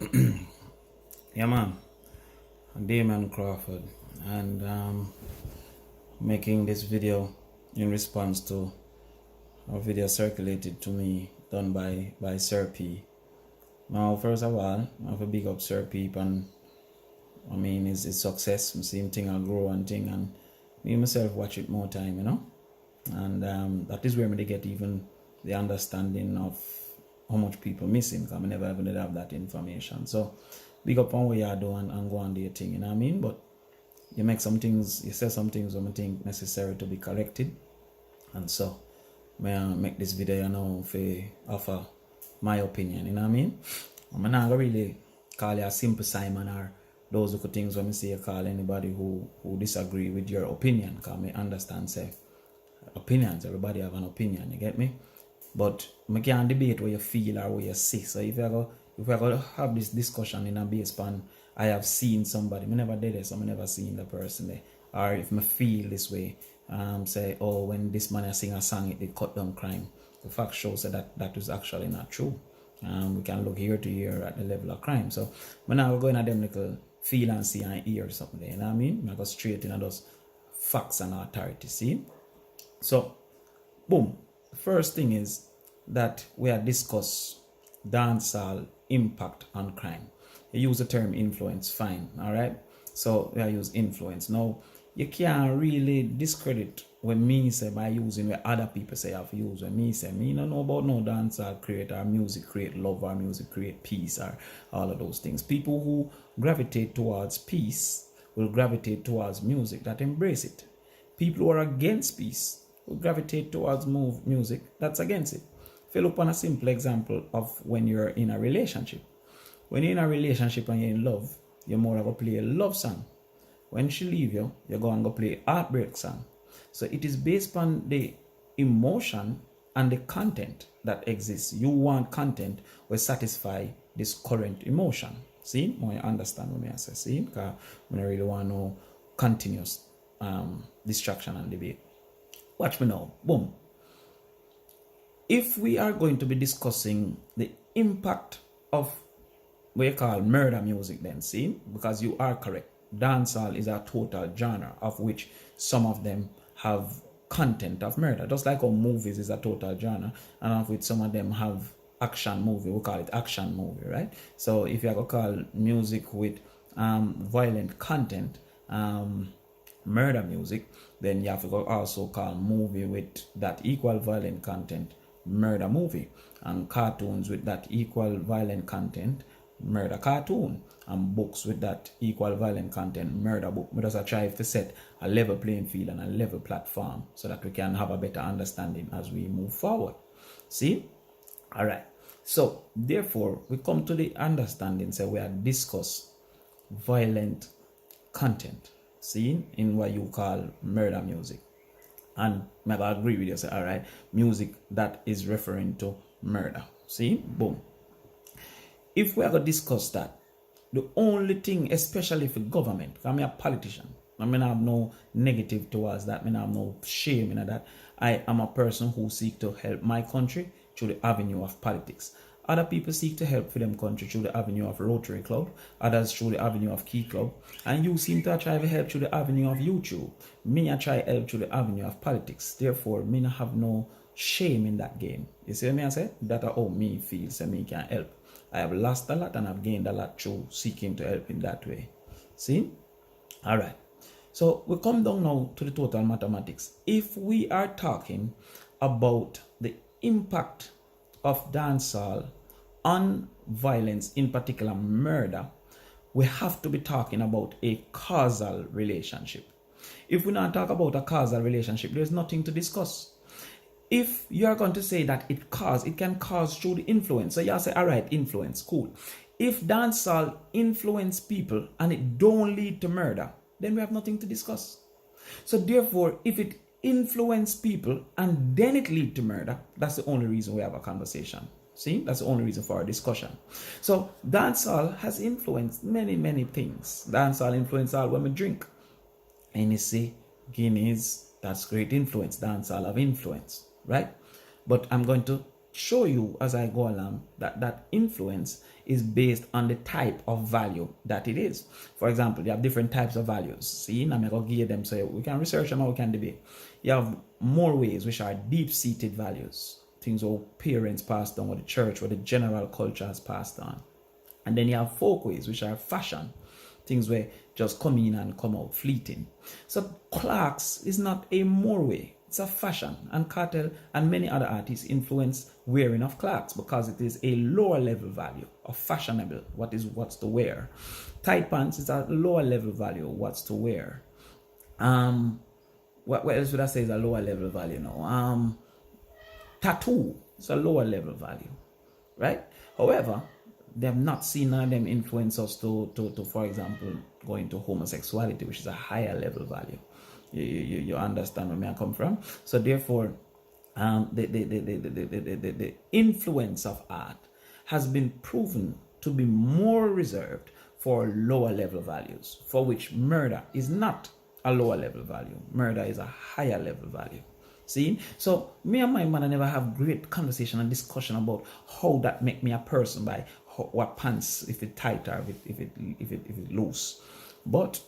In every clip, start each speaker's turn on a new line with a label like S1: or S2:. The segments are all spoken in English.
S1: Yeah, man. Damion Crawford, and making this video in response to a video circulated to me done by Sir P. Now, first of all, I have a big up Sir P, and I mean, his success. I see him thing I grow and thing, and me myself watch it more time, and that is where me they get even the understanding of how much people missing, because I never even did have that information. So big up on what you do and go on do your thing, you know what I mean? But you make some things, you say some things I think necessary to be corrected. And so may I make this video, for offer my opinion, you know what I mean? I'm not really call you a simple Simon or those who things when I say you call anybody who disagree with your opinion, because I understand say opinions, everybody have an opinion, you get me? But I can't debate what you feel or what you see. So if I go have this discussion in a base pan, I have seen somebody, I never did this, I never seen the person there. Or if I feel this way, say, oh, when this man sing a song, it cut down crime. The fact shows that is actually not true. We can look here to here at the level of crime. So when I go in a them little feel and see and hear something there, you know what I mean? I go straight in those facts and authority, see? So, boom. The first thing is that we are discuss dancehall impact on crime. You use the term influence, fine, all right? So we use influence. Now, you can't really discredit when me say by using what other people say have used. When me say, me don't know about no dancehall create or music create love or music create peace or all of those things. People who gravitate towards peace will gravitate towards music that embrace it. People who are against peace will gravitate towards music that's against it. If you look on a simple example of when you're in a relationship. When you're in a relationship and you're in love, you're more going to play a love song. When she leave you, you're going to play a heartbreak song. So it is based on the emotion and the content that exists. You want content will satisfy this current emotion. See? When you understand what I say, see? Because I don't really want no continuous distraction and debate. Watch me now. Boom. If we are going to be discussing the impact of what you call murder music, then see, because you are correct, dancehall is a total genre of which some of them have content of murder, just like how movies is a total genre, and of which some of them have action movie, we call it action movie, right? So if you are going to call music with violent content murder music, then you have to also call movie with that equal violent content murder movie, and cartoons with that equal violent content murder cartoon, and books with that equal violent content murder book. We just try to set a level playing field and a level platform so that we can have a better understanding as we move forward. See? All right. So therefore we come to the understanding, so we are discuss violent content, see, in what you call murder music. And maybe I agree with you, say, all right, music that is referring to murder. See, boom. If we are going to discuss that, the only thing, especially for government, I'm a politician, I mean, I have no negative towards that, I mean, I have no shame in that. I am a person who seeks to help my country through the avenue of politics. Other people seek to help for them country through the avenue of Rotary Club, others through the avenue of Key Club, and you seem to try to help through the avenue of YouTube. Me, I try to help through the avenue of politics. Therefore, me not have no shame in that game. You see what me I say? That are how me feel, so me can help. I have lost a lot and I've gained a lot through seeking to help in that way. See? All right. So we come down now to the total mathematics. If we are talking about the impact of dancehall on violence, in particular murder, we have to be talking about a causal relationship. If we not talk about a causal relationship, there's nothing to discuss. If you are going to say that it can cause through the influence. So you say, all right, influence, cool. If dancehall influence people and it don't lead to murder, then we have nothing to discuss. So therefore, if it influence people and then it lead to murder, that's the only reason we have a conversation. See, that's the only reason for our discussion. So dancehall has influenced many, many things. Dancehall influence all when we drink. Hennessy, Guinness, that's great influence. Dancehall have influence, right? But I'm going to show you as I go along that that influence is based on the type of value that it is. For example, you have different types of values. See, I'm going to give them so we can research them or we can debate. You have more ways, which are deep-seated values, things what parents passed on, what the church, what the general culture has passed on. And then you have folk ways, which are fashion, things where just come in and come out, fleeting. So Clarks is not a more way. It's a fashion, and Cartel and many other artists influence wearing of Clarks because it is a lower level value of fashionable, what's to wear. Tight pants is a lower level value, what's to wear. What else would I say is a lower level value now? Tattoo is a lower level value, right? However, they have not seen none of them influence us to for example, go into homosexuality, which is a higher level value. You understand where I come from? So therefore, the influence of art has been proven to be more reserved for lower level values, for which murder is not a lower level value. Murder is a higher level value. See? So me and my man never have great conversation and discussion about how that make me a person by what pants, if it tight or if it loose. But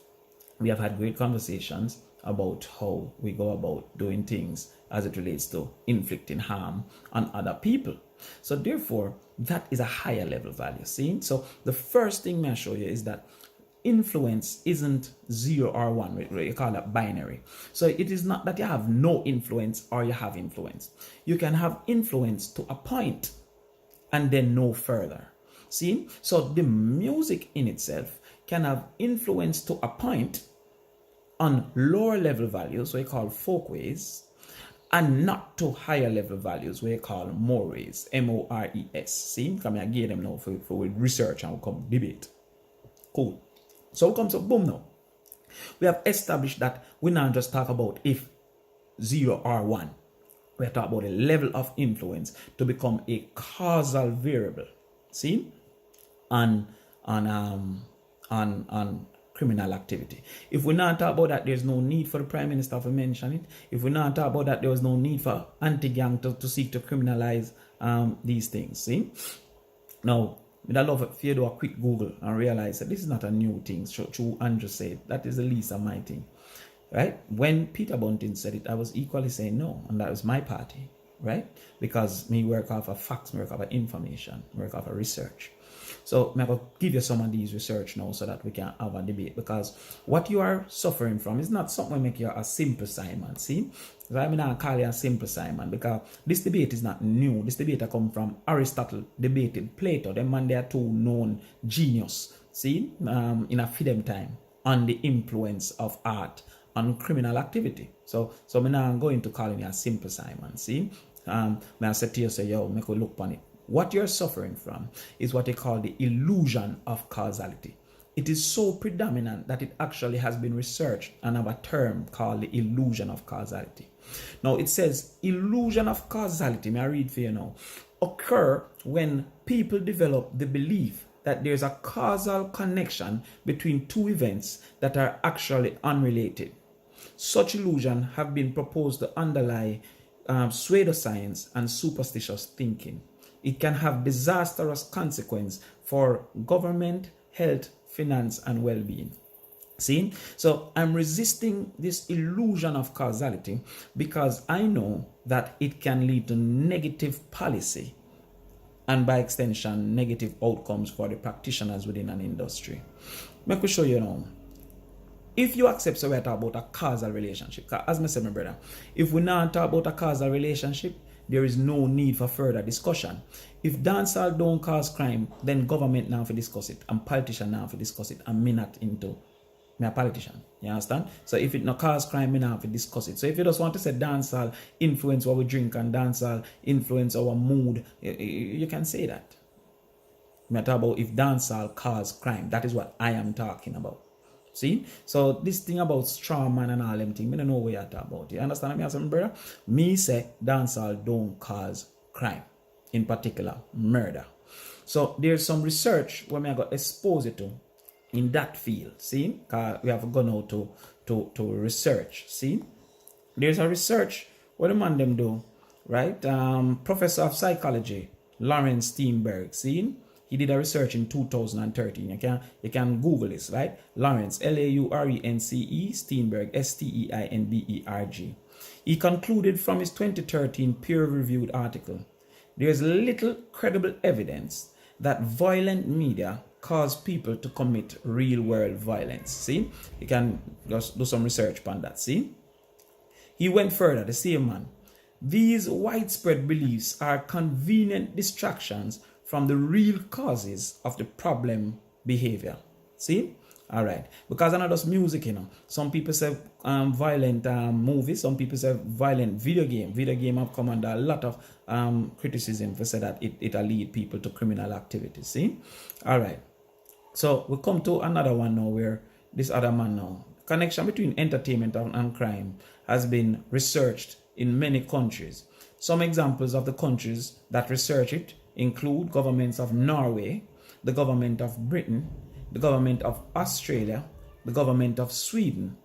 S1: we have had great conversations about how we go about doing things as it relates to inflicting harm on other people. So therefore, that is a higher level value. See? So the first thing I show you is that influence isn't 0 or 1. You call that binary. So it is not that you have no influence or you have influence. You can have influence to a point and then no further. See? So the music in itself can have influence to a point on lower level values, what you call folkways, and not to higher level values, what you call mores, M-O-R-E-S. See? Come here, I give them now for research and we'll come debate. Cool. So we come to boom now. We have established that we now just talk about if 0 or 1. We are talking about a level of influence to become a causal variable. See? On criminal activity. If we not talk about that, there's no need for the Prime Minister to mention it. If we not talk about that, there was no need for anti-gang to seek to criminalize these things. See? Now, with a love if you do a quick Google and realize that this is not a new thing. True Andrew said that is the least of my thing. Right? When Peter Bunting said it, I was equally saying no, and that was my party, right? Because me work off of facts, me work off of information, work off of research. So I'm going to give you some of these research now so that we can have a debate, because what you are suffering from is not something that make you a simple Simon. See? So I'm not call you a simple Simon, because this debate is not new. This debate come from Aristotle, debated Plato. Them man, they are two known genius. See? In a freedom time on the influence of art on criminal activity. So I'm not going to call you a simple Simon. See? I said to you, say, yo, make a look on it. What you're suffering from is what they call the illusion of causality. It is so predominant that it actually has been researched and have a term called the illusion of causality. Now it says illusion of causality, may I read for you now, occur when people develop the belief that there's a causal connection between two events that are actually unrelated. Such illusions have been proposed to underlie pseudoscience and superstitious thinking. It can have disastrous consequences for government, health, finance, and well-being. See? So I'm resisting this illusion of causality because I know that it can lead to negative policy and by extension, negative outcomes for the practitioners within an industry. Let me show you now. If you accept, so we're talking about a causal relationship. As I said, my brother, if we now talk about a causal relationship, there is no need for further discussion. If dancehall don't cause crime, then government now for discuss it, and politician now for discuss it, and me not into me a politician. You understand? So if it not cause crime, me now for discuss it. So if you just want to say dancehall influence what we drink and dancehall influence our mood, you can say that. Me talk about if dancehall cause crime. That is what I am talking about. See? So this thing about strong man and all them things, I don't know what you're talking about. You understand me, some brother? Me say dancehall don't cause crime. In particular, murder. So there's some research where I got exposed to in that field. See? We have gone out to research. See? There's a research what the man them do right? Professor of psychology, Lawrence Steinberg, see? He did a research in 2013. You can Google this, right? Lawrence, Laurence, Steinberg, Steinberg. He concluded from his 2013 peer-reviewed article, there's little credible evidence that violent media cause people to commit real-world violence. See? You can just do some research on that, see? He went further, the same man. These widespread beliefs are convenient distractions from the real causes of the problem behavior. See? All right. Because I'm not just music, you know. Some people say violent movies. Some people say violent video game. Video game have come under a lot of criticism for say that it'll lead people to criminal activities. See? All right. So we come to another one now where this other man now. Connection between entertainment and crime has been researched in many countries. Some examples of the countries that research it include governments of Norway, the government of Britain, the government of Australia, the government of Sweden,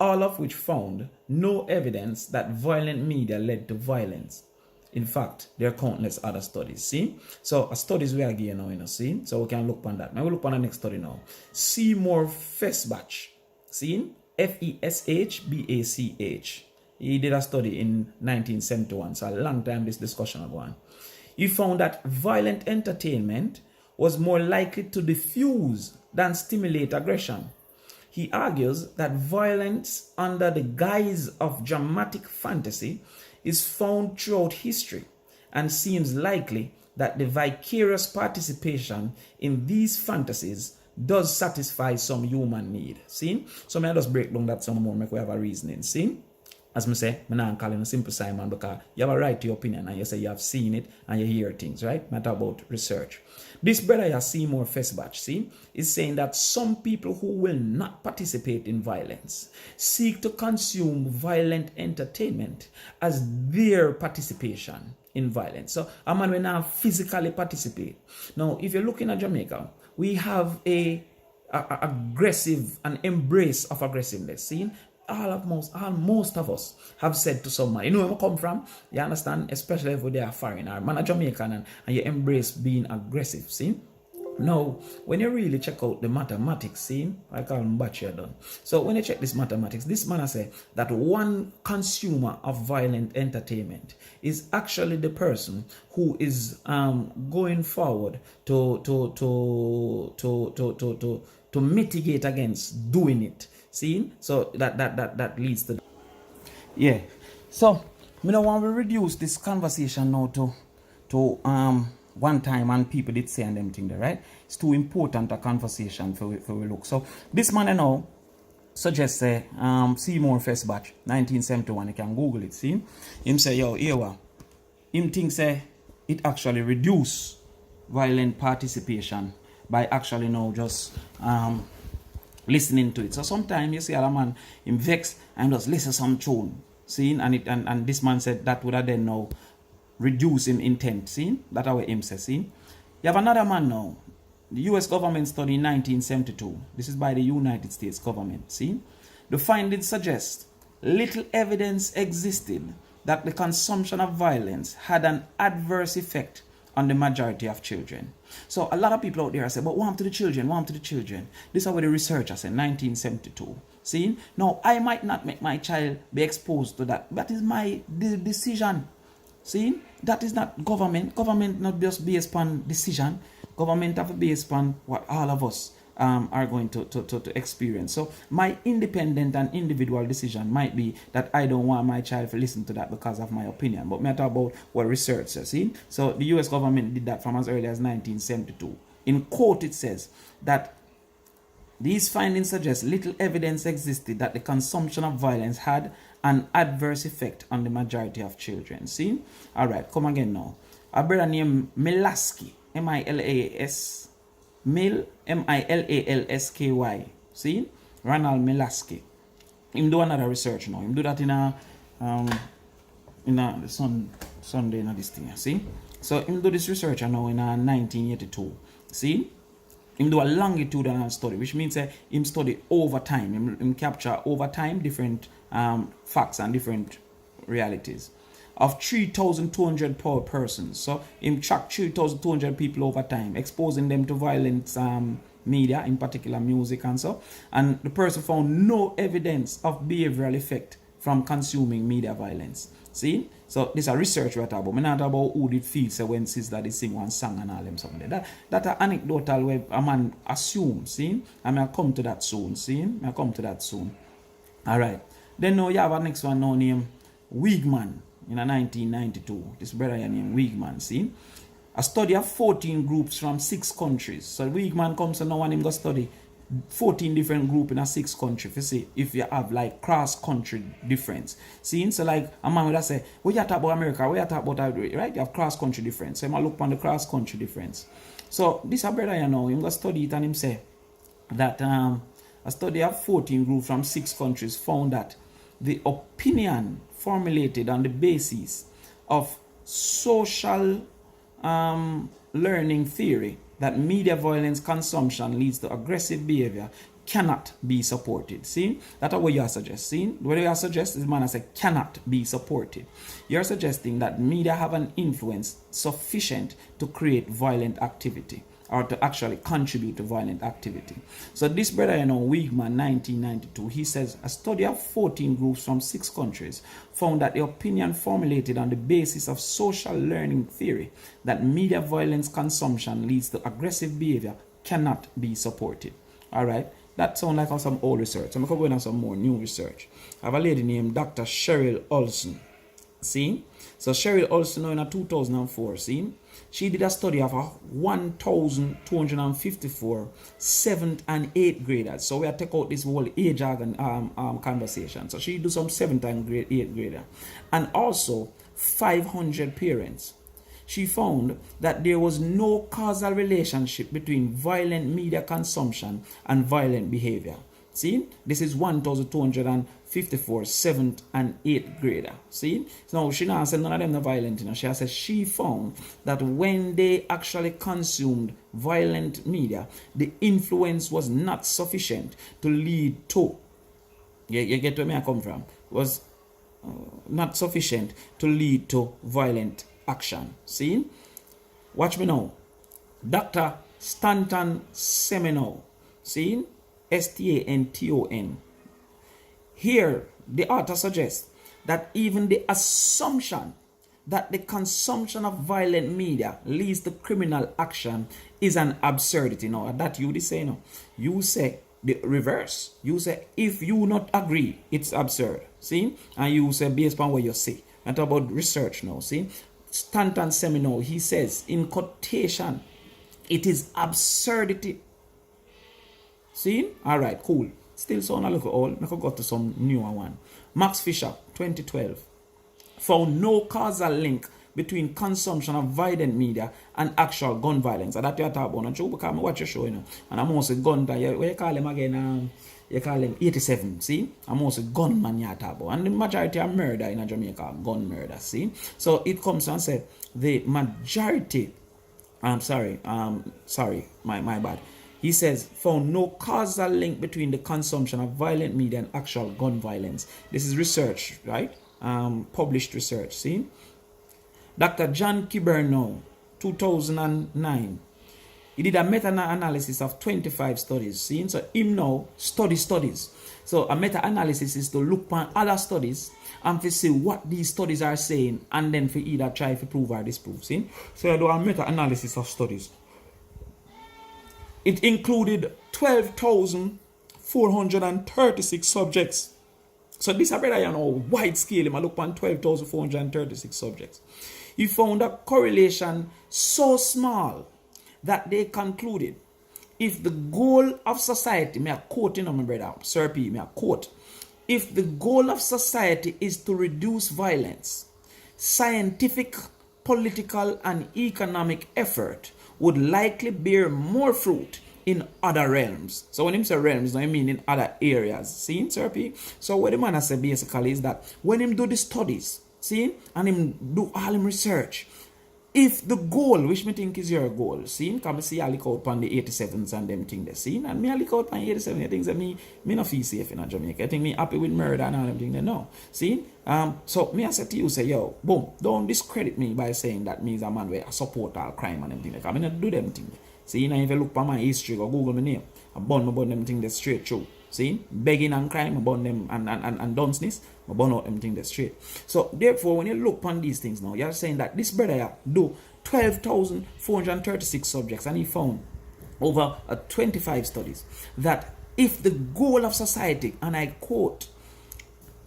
S1: all of which found no evidence that violent media led to violence. In fact, there are countless other studies, see? So, studies we are getting now, you know, see? So, we can look on that. Now, we look on the next study now. Seymour Feshbach, see? Feshbach. He did a study in 1971, so a long time this discussion will go on. He found that violent entertainment was more likely to diffuse than stimulate aggression. He argues that violence under the guise of dramatic fantasy is found throughout history and seems likely that the vicarious participation in these fantasies does satisfy some human need. See? So I just break down that some more, make we have a reasoning. See? As I say, I'm not calling a simple Simon because you have a right to your opinion and you say you have seen it and you hear things, right? Matter about research. This brother here, Seymour Feshbach, see, is saying that some people who will not participate in violence seek to consume violent entertainment as their participation in violence. So a man will not physically participate. Now, if you're looking at Jamaica, we have an embrace of aggressiveness. See? Most of us have said to someone, you know where I come from? You understand? Especially if they are foreign or man a Jamaican and you embrace being aggressive. See? Now, when you really check out the mathematics, see, I call them bachelor done. So when you check this mathematics, this man say that one consumer of violent entertainment is actually the person who is going forward to mitigate against doing it. See? So that leads to yeah. So we don't want to reduce this conversation now to one time and people did say and them thing there, right? It's too important a conversation for we look. So this man now suggests Seymour Feshbach, 1971, you can Google it, see? Him say, yo, here what? Him think say it actually reduce violent participation by actually now just listening to it. So sometimes you see a man him vex and just listen some tune. See? And this man said that would have then now reduce him intent. See? That's how him says. See? You have another man now. The US government study in 1972. This is by the United States government. See? The findings suggest little evidence existed that the consumption of violence had an adverse effect on the majority of children. So a lot of people out there say, but what happened to the children? What happened to the children? This is what the researcher said, 1972. See? Now, I might not make my child be exposed to that. That is my decision. See? That is not government. Government not just based upon decision. Government have to be based upon what all of us are going to experience. So my independent and individual decision might be that I don't want my child to listen to that because of my opinion. But me talk about what research says. See? So the US government did that from as early as 1972. In quote, it says that these findings suggest little evidence existed that the consumption of violence had an adverse effect on the majority of children. See? All right, come again now. A brother named Milaski, M-I-L-A-S, M-I-L-A-L-S-K-Y. See? Ronald Milaski. Him do another research now. Him do that in a Sunday in this thing. See? So him do this research now in 1982. See? Him do a longitudinal study, which means him study over time. Him capture over time different facts and different realities. of 3,200 per person. So him tracked 3,200 people over time, exposing them to violent media, in particular music and so. And the person found no evidence of behavioral effect from consuming media violence. See? So this is a research we're talking about. I'm not talking about who did feel so when sister did sing one song and all them something. That are anecdotal where a man assumes, see? And I'll come to that soon, see? I'll come to that soon. Alright. Then now you have a next one now named Wigman in 1992. This brother named Wigman, see? A study of 14 groups from 6 countries. So Wigman comes and now and him go study 14 different groups in a 6 country. You see, if you have like cross-country difference. See, so like a man would say, what you talk about America, what you talk about, right? You have cross-country difference. So I look on the cross-country difference. So this a brother you know, him go study it and him say that a study of 14 groups from 6 countries found that the opinion formulated on the basis of social learning theory that media violence consumption leads to aggressive behavior cannot be supported. See? That's what you are suggesting. What you are suggesting is man I say cannot be supported. You are suggesting that media have an influence sufficient to create violent activity or to actually contribute to violent activity. So this brother, you know, Wigman, 1992, he says a study of 14 groups from 6 countries found that the opinion formulated on the basis of social learning theory that media violence consumption leads to aggressive behavior cannot be supported. All right, that sounds like some old research. I'm going to go into some more new research. I have a lady named Dr. Cheryl Olson. See? So Cheryl Olson now in 2004, see? She did a study of 1,254 7th and 8th graders. So we have to take out this whole age conversation. So she do some 7th and 8th grader. And also 500 parents. She found that there was no causal relationship between violent media consumption and violent behavior. See, this is 1,254 7th and 8th grader. See, so she now said none of them are violent. You know? She said she found that when they actually consumed violent media, the influence was not sufficient to lead to. You get where I come from? Was not sufficient to lead to violent action. See, watch me now. Dr. Stanton Semino. See. Stanton. Here, the author suggests that even the assumption that the consumption of violent media leads to criminal action is an absurdity. Now, that you say, no. You say the reverse. You say, if you not agree, it's absurd. See? And you say, based on what you say. And talk about research now. See? Stanton Semino, he says, in quotation, it is absurdity. See? Alright, cool. Still sound a little old. I could go to some newer one. Max Fisher, 2012, found no causal link between consumption of violent media and actual gun violence. And that you talk about. Because I watch your show, you know. And I'm also gun. What you call him again? You call him 87. See? I'm also gunman you talk about. And the majority of murder in Jamaica, gun murder. See? So it comes and say the majority. My bad. He says, found no causal link between the consumption of violent media and actual gun violence. This is research, right? Published research, see? Dr. John Kiberno, 2009. He did a meta-analysis of 25 studies, see? So him now studies. So a meta-analysis is to look at other studies and to see what these studies are saying and then for either try to prove or disprove, see? So I do a meta-analysis of studies. It included 12,436 subjects. So this is a wide scale. I look on 12,436 subjects. He found a correlation so small that they concluded if the goal of society, may I quote my brother, Sir P, may I quote, if the goal of society is to reduce violence, scientific, political, and economic effort would likely bear more fruit in other realms. So when him say realms, I mean in other areas. See, Sir P? So what the man has said basically is that when him do the studies, see, and him do all him research, if the goal, which me think is your goal, see, come see I look out on the 87s and them things there, see, and me I look out on 87, I think that me not feel safe in Jamaica. I think me happy with murder and all them things there, no. See, so me I say to you, say, yo, boom, don't discredit me by saying that me is a man where I support all crime and them things like, I mean, I do them things. See, you know, if you look at my history or Google my name, I burn them things there straight through. See, begging and crime, I burn them and dunceness, I burn out them things there straight. So therefore, when you look on these things now, you're saying that this brother here do 12,436 subjects, and he found over 25 studies that if the goal of society, and I quote,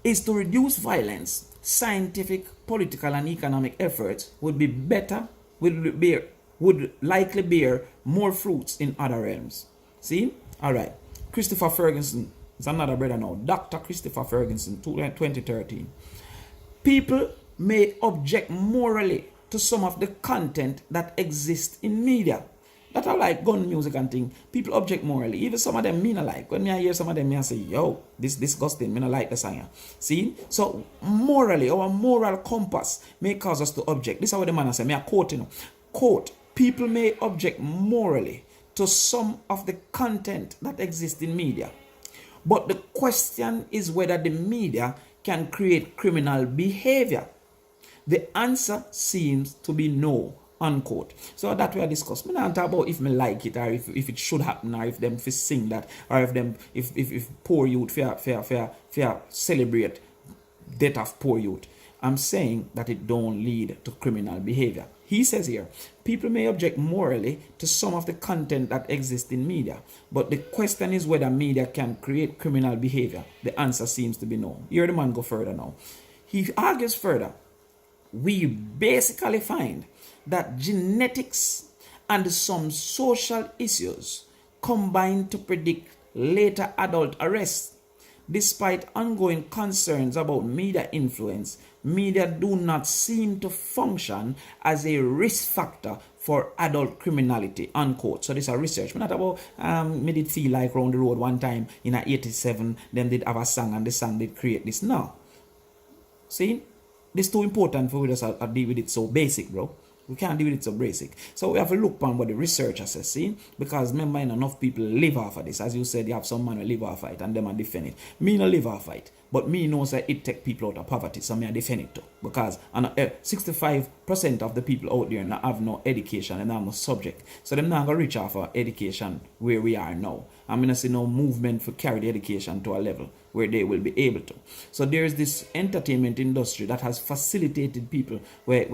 S1: is to reduce violence, scientific, political, and economic efforts would be better, would likely bear more fruits in other realms. See? All right. Christopher Ferguson is another brother now. Dr. Christopher Ferguson, 2013. People may object morally to some of the content that exists in media. That are like gun music and thing. People object morally. Even some of them me not like. When I hear some of them, I say, yo, this disgusting. Me not like the song. See? So morally, our moral compass may cause us to object. This is what the man say. Me a quote, you know. Quote, people may object morally to some of the content that exists in media. But the question is whether the media can create criminal behavior. The answer seems to be no, unquote. So that we are discussing. I don't talk about if me like it or if it should happen or if them sing that or if poor youth fair celebrate death of poor youth. I'm saying that it don't lead to criminal behavior. He says here, people may object morally to some of the content that exists in media, but the question is whether media can create criminal behavior. The answer seems to be no. Here the man go further now. He argues further. We basically find that genetics and some social issues combine to predict later adult arrests. Despite ongoing concerns about media influence, media do not seem to function as a risk factor for adult criminality, unquote. So this is a research. Not about, me did feel like round the road one time in a 87, them did have a song and the song did create this. No. See? This is too important for us to deal with it so basic, bro. We can't deal with it so basic. So we have to look on what the research has seen, because remember, enough people live off of this. As you said, you have some man who live off of it and them are defend it. Me no live off of it, but me knows that it take people out of poverty, so me I defend it too. Because 65% of the people out there now have no education and have no subject. So them not gonna reach off our education where we are now. I'm gonna see no movement for carry the education to a level where they will be able to. So there's this entertainment industry that has facilitated people where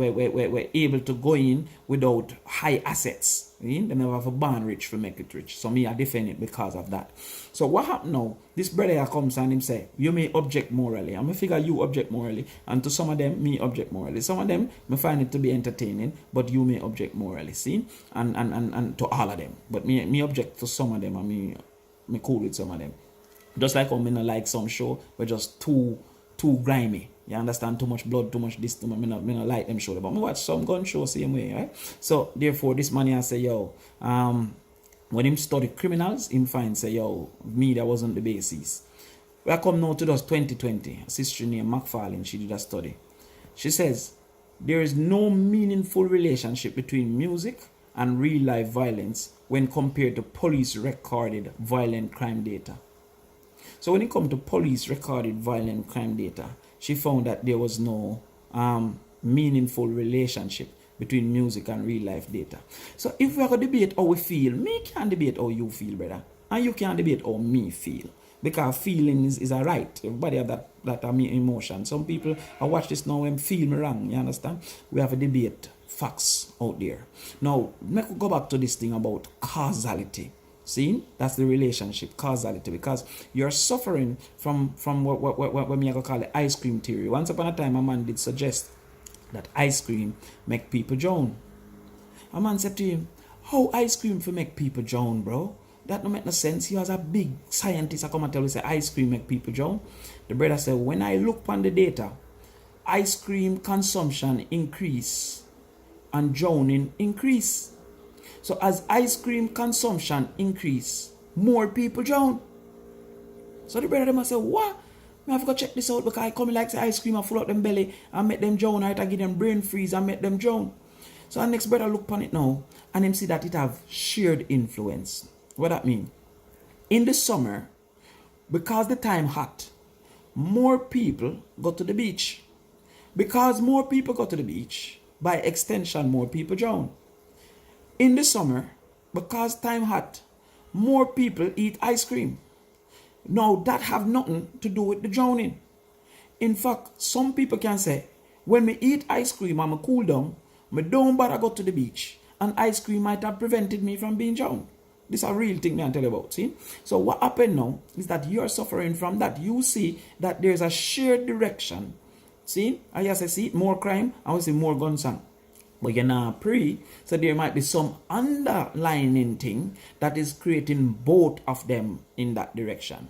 S1: able to go in without high assets. They never have a band rich to make it rich. So me I defend it because of that. So what happened now? This brother comes and him say, you may object morally. I'm gonna figure you object morally, and to some of them me object morally. Some of them me find it to be entertaining, but you may object morally. See? And to all of them. But me object to some of them, and me cool with some of them. Just like how me not like some show, but just too grimy. You understand? Too much blood, too much this, me not like them show. But me watch some gun show same way, right? So therefore, this man here say, yo, when him study criminals, him find say, yo, media wasn't the basis. We are come now to those 2020. A sister named McFarlane, she did a study. She says there is no meaningful relationship between music and real life violence when compared to police recorded violent crime data. So when it comes to police recorded violent crime data, she found that there was no meaningful relationship between music and real life data. So if we are going to debate how we feel, me can't debate how you feel, brother. And you can't debate how me feel. Because feeling is a right. Everybody have that emotion. Some people, I watch this now and feel me wrong. You understand? We have a debate facts out there. Now, let's go back to this thing about causality. See, that's the relationship, causality, because you're suffering from what we call the ice cream theory. Once upon a time, a man did suggest that ice cream make people drown. A man said to him, how ice cream for make people drown, bro? That don't make no sense. He was a big scientist. I come and tell you, say ice cream make people drown. The brother said, when I look on the data, ice cream consumption increase and drowning increase. So as ice cream consumption increase, more people drown. So the brother must say, what? I have to go check this out, because I come like say ice cream and full out them belly and make them drown, right? I give them brain freeze and make them drown. So our next brother look upon it now, and him see that it have shared influence. What that mean? In the summer, because the time hot, more people go to the beach. Because more people go to the beach, by extension, more people drown. In the summer, because time hot, more people eat ice cream. Now, that have nothing to do with the drowning. In fact, some people can say, when me eat ice cream and me cool down, me don't bother go to the beach, and ice cream might have prevented me from being drowned. This is a real thing I tell you about, see? So what happened now is that you're suffering from that. You see that there's a shared direction. See? I just see more crime, I will see more gun sound. But you're not pray, so there might be some underlining thing that is creating both of them in that direction.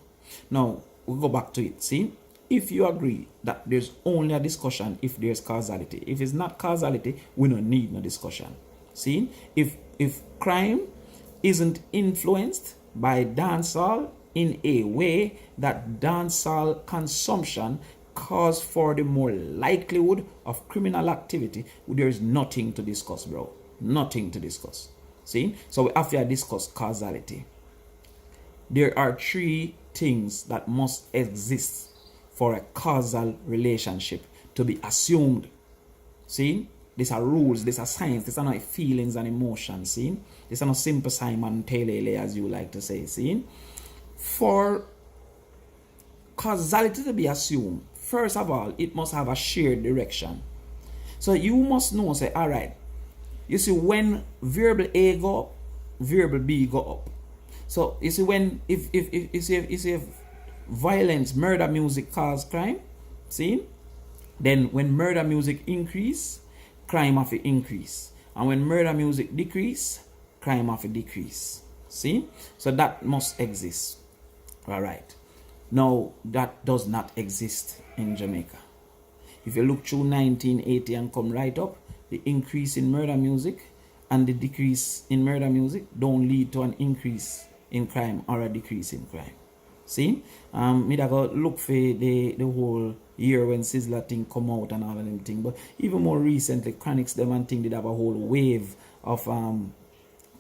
S1: Now, we'll go back to it, see? If you agree that there's only a discussion if there's causality. If it's not causality, we don't need no discussion. See? If crime isn't influenced by dancehall in a way that dancehall consumption cause for the more likelihood of criminal activity, there is nothing to discuss, bro. Nothing to discuss. See? So we have to discuss causality. There are three things that must exist for a causal relationship to be assumed. See? These are rules, these are science, these are not feelings and emotions. See? These are not simple Simon Taylor, as you like to say. See? For causality to be assumed, first of all, it must have a shared direction. So you must know, say, all right, you see, when variable A go up, variable B go up. So you see, when if violence, murder music cause crime, see, then when murder music increase, crime have to increase, and when murder music decrease, crime have to decrease. See, so that must exist. All right. Now that does not exist in Jamaica. If you look through 1980 and come right up, the increase in murder music and the decrease in murder music don't lead to an increase in crime or a decrease in crime. See? Me da go look for the whole year when Sizzler thing come out and all of them thing. But even more recently, Chronics them and thing did have a whole wave of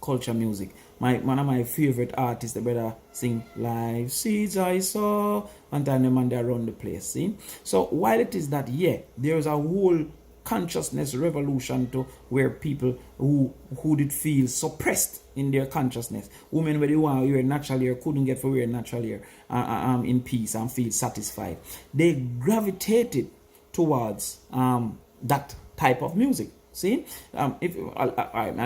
S1: culture music. One of my favorite artists, the brother sing Live Seeds I Saw, and then the man they run the place. See? So while it is that, yeah, there's a whole consciousness revolution to where people who did feel suppressed in their consciousness, women where they want to wear natural hair couldn't get for wear natural hair in peace and feel satisfied, they gravitated towards that type of music. See, I'll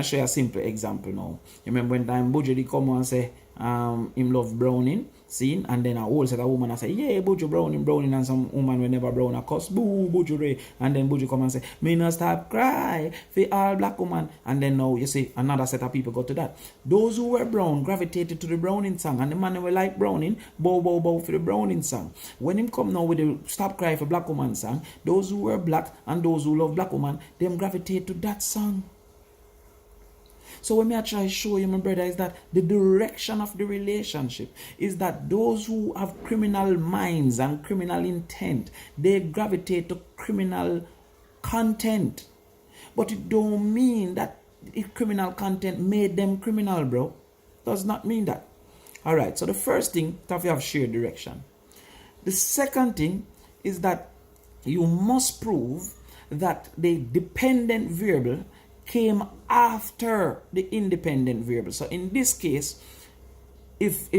S1: show you a simple example now. You remember when time Buju did come and say him love browning, see, and then a whole set of woman say, yeah, Buju browning, and some woman will never brown a cuss, boo, Buju Ray, and then Buju come and say, me not stop cry for all black woman, and then now you see another set of people go to that. Those who were brown gravitated to the browning song, and the man who were like browning, bow for the browning song. When him come now with the stop cry for black woman song, those who were black and those who love black woman, them gravitate to that song. So what I try to show you, my brother, is that the direction of the relationship is that those who have criminal minds and criminal intent, they gravitate to criminal content. But it don't mean that criminal content made them criminal, bro. Does not mean that. All right, so the first thing, that we have shared direction. The second thing is that you must prove that the dependent variable came after the independent variable. So in this case, if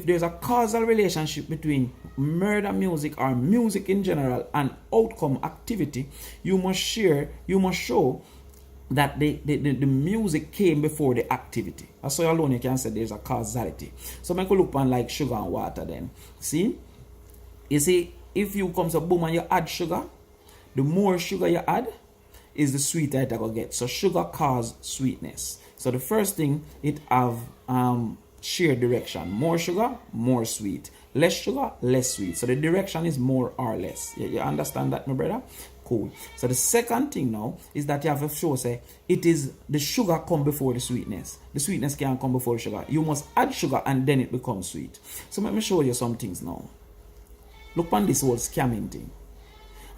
S1: there's a causal relationship between murder music or music in general and outcome activity, you must show that the music came before the activity. So alone you can say there's a causality. So make a look on like sugar and water then. See? You see, if you come to boom and you add sugar, the more sugar you add, is the sweeter it will get. So sugar causes sweetness. So the first thing, it have shared direction. More sugar, more sweet. Less sugar, less sweet. So the direction is more or less. You understand that, my brother? Cool. So the second thing now is that you have to show, say, it is the sugar come before the sweetness. The sweetness can't come before the sugar. You must add sugar and then it becomes sweet. So let me show you some things now. Look on this whole scamming thing.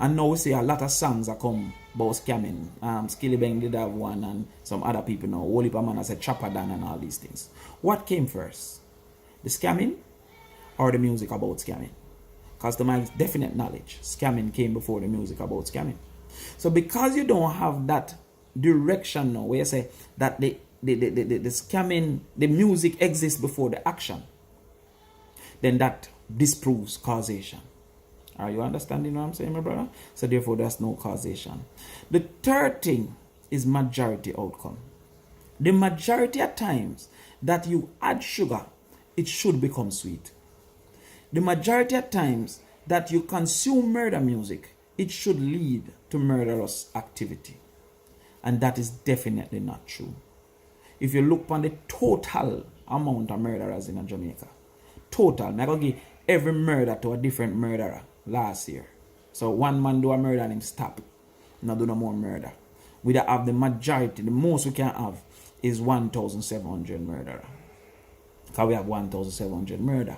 S1: And now we see a lot of songs that come about scamming. Skilly Bang did have one, and some other people now. Whole heap of man has a Chopper Dan and all these things. What came first? The scamming or the music about scamming? Because to my definite knowledge, scamming came before the music about scamming. So because you don't have that direction now, where you say that the scamming, the music exists before the action, then that disproves causation. Are you understanding what I'm saying, my brother? So therefore, there's no causation. The third thing is majority outcome. The majority of times that you add sugar, it should become sweet. The majority of times that you consume murder music, it should lead to murderous activity. And that is definitely not true. If you look on the total amount of murderers in Jamaica, total, I'm going to give every murder to a different murderer last year. So one man do a murder and him stop. Not do no more murder. We don't have the majority, the most we can have is 1,700 murderer. Because we have 1,700 murder.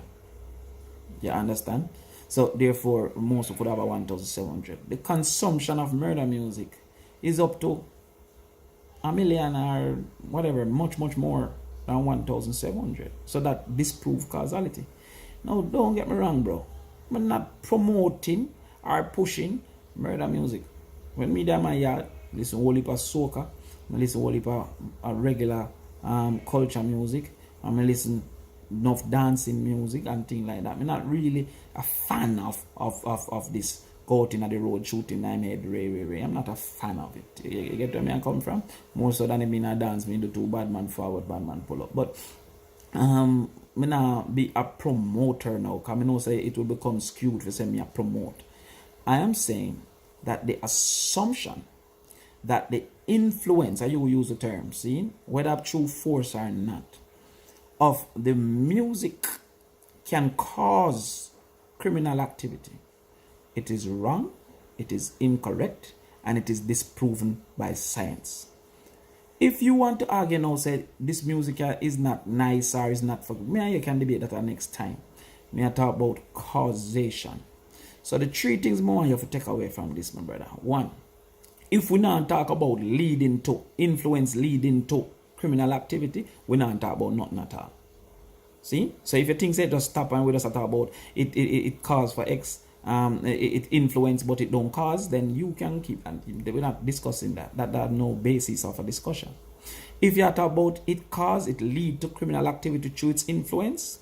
S1: You understand? So therefore, most we could have a 1,700. The consumption of murder music is up to 1 million or whatever, much more than 1,700. So that disproves causality. Now, don't get me wrong, bro. I'm not promoting or pushing murder music. When me down my yard, listen whole heap of soca, I listen whole heap of regular culture music, I listen enough dancing music and things like that. I'm not really a fan of this go out in the road shooting I made ray. I'm not a fan of it. You get where I come from? More so than I mean a dance, me do two bad man forward, bad man pull up. But me not be a promoter now, because I know say it will become skewed for say me a promote. I am saying that the assumption that the influence, you will use the term, see, whether true force or not, of the music can cause criminal activity. It is wrong, it is incorrect, and it is disproven by science. If you want to argue now, say this music is not nice or is not for me and you can debate that next time. Me I talk about causation. So the three things more you have to take away from this, my brother. One, if we not talk about leading to influence, leading to criminal activity, we not talk about nothing at all. See? So if you think say just stop and we just talk about it cause for X, it influence but it don't cause, then you can keep, and we're not discussing that. That no basis of a discussion. If you talk about it cause, it lead to criminal activity through its influence,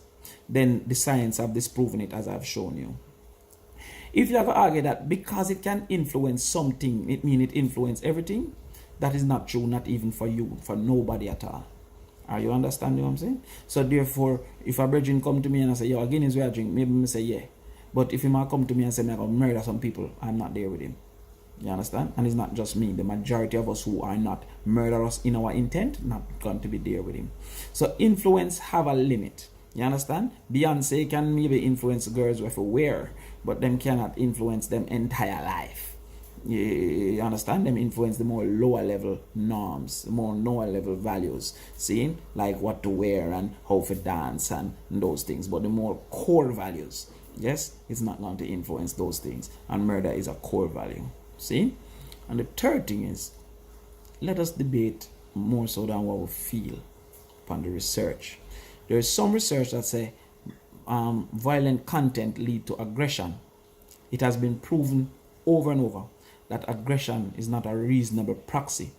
S1: then the science have disproven it, as I've shown you. If you have to argue that because it can influence something, it means it influence everything, that is not true, not even for you, for nobody at all. Are you understanding what I'm saying? So therefore, if a brethren come to me and I say, yo, again is where I drink, maybe I say, yeah. But if he might come to me and say, I'm going to murder some people, I'm not there with him. You understand? And it's not just me. The majority of us who are not murderers in our intent, not going to be there with him. So influence have a limit. You understand? Beyonce can maybe influence girls with a wear, but them cannot influence them entire life. You understand? Them influence the more lower level norms, the more lower level values. See? Like what to wear and how to dance and those things. But the more core values, yes, it's not going to influence those things. And murder is a core value. See? And the third thing is, let us debate more so than what we feel upon the research. There is some research that say violent content lead to aggression. It has been proven over and over that aggression is not a reasonable proxy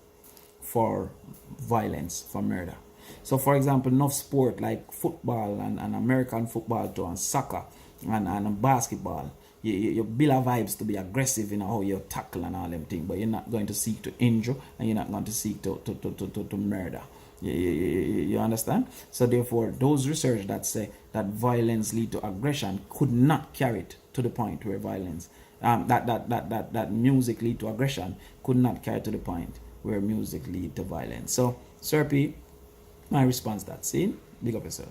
S1: for violence, for murder. So for example, enough sport like football and American football too, and soccer and basketball, you build a vibes to be aggressive in how you tackle and all them things, but you're not going to seek to injure and you're not going to seek to murder. You understand? So therefore, those research that say that violence lead to aggression could not carry it to the point where violence, that music lead to aggression could not carry to the point where music lead to violence. So, Sir P, my response that, see? Big up yourself.